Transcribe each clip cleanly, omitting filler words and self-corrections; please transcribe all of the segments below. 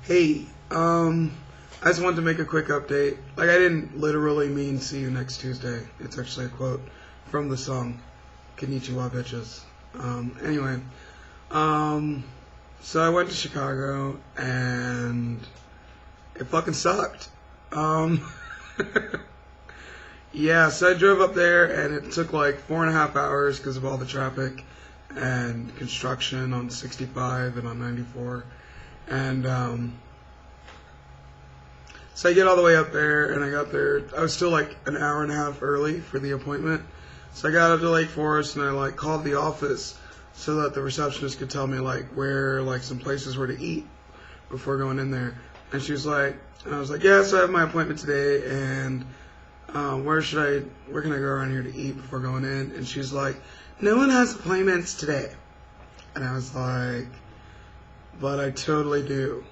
Hey, I just wanted to make a quick update. Like, I didn't literally mean see you next Tuesday. It's actually a quote from the song Konnichiwa Bitches. Anyway, so I went to Chicago and it fucking sucked. Um, yeah, so I drove up there and it took like 4.5 hours because of all the traffic and construction on 65 and on 94. And so I get all the way up there, and I got there. I was still like an hour and a half early for the appointment. So I got up to Lake Forest, and I like called the office so that the receptionist could tell me like where like some places were to eat before going in there. And she was like, I was like, yeah, so I have my appointment today, and where can I go around here to eat before going in? And she's like, no one has appointments today. And I was like, but I totally do.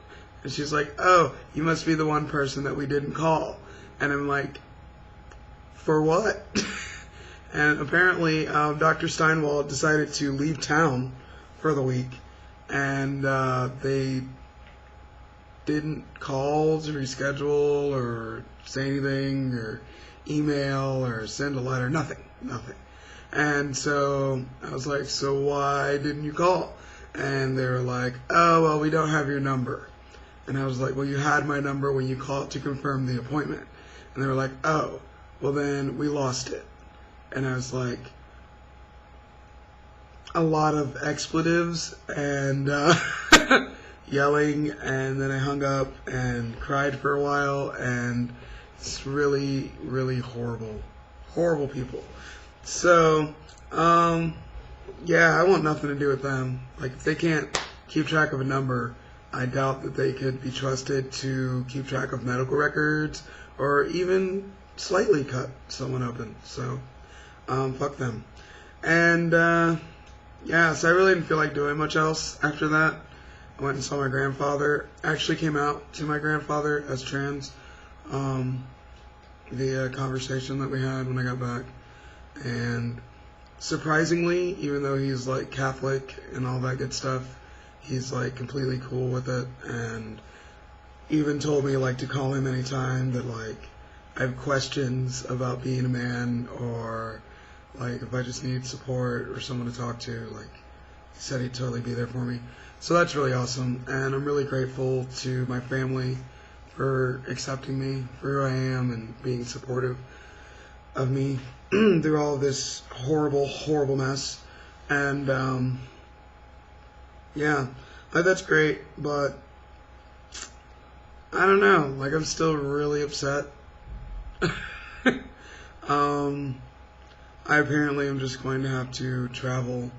And she's like, oh, you must be the one person that we didn't call. And I'm like, for what? And apparently Dr. Steinwald decided to leave town for the week. And they didn't call to reschedule or say anything or email or send a letter. Nothing. And so I was like, so why didn't you call? And they were like, oh, well, we don't have your number. And I was like, well, you had my number when you called to confirm the appointment. And they were like, oh, well, then we lost it. And I was like, a lot of expletives and yelling. And then I hung up and cried for a while. And it's really, really horrible. Horrible people. So, yeah, I want nothing to do with them. Like, if they can't keep track of a number, I doubt that they could be trusted to keep track of medical records or even slightly cut someone open. So, fuck them. And, yeah, so I really didn't feel like doing much else after that. I went and saw my grandfather. I actually came out to my grandfather as trans via a conversation that we had when I got back. And surprisingly, even though he's like Catholic and all that good stuff, he's like completely cool with it, and even told me like to call him anytime that like I have questions about being a man, or like if I just need support or someone to talk to. Like, he said he'd totally be there for me. So that's really awesome, and I'm really grateful to my family for accepting me for who I am and being supportive of me through all of this horrible mess. And yeah, like, that's great, but I don't know, like, I'm still really upset. I apparently am just going to have to travel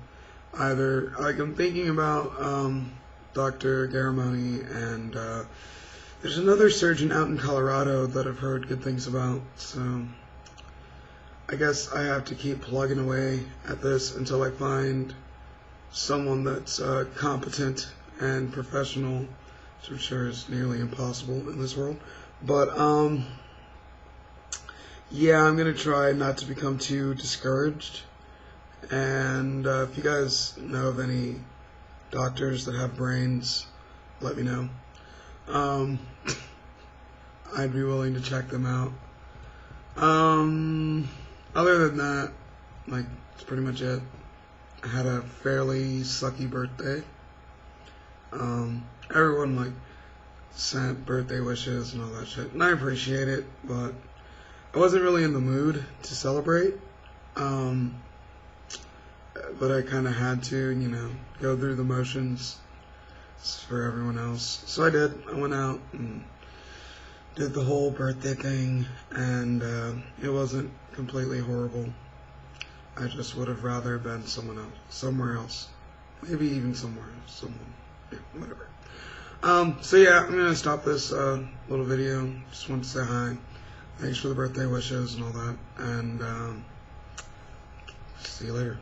either, like, I'm thinking about Dr. Garamoni, and there's another surgeon out in Colorado that I've heard good things about. So I guess I have to keep plugging away at this until I find someone that's competent and professional, which I'm sure is nearly impossible in this world. But yeah, I'm gonna try not to become too discouraged. And if you guys know of any doctors that have brains, let me know. I'd be willing to check them out. Other than that, like, that's pretty much it. I had a fairly sucky birthday. Everyone like sent birthday wishes and all that shit, and I appreciate it, but I wasn't really in the mood to celebrate. But I kind of had to, go through the motions for everyone else. So I did. I went out and did the whole birthday thing, and it wasn't completely horrible. I just would have rather been somewhere else. Maybe even someone, yeah, whatever. So yeah, I'm gonna stop this little video. Just wanted to say hi. Thanks for the birthday wishes and all that, and see you later.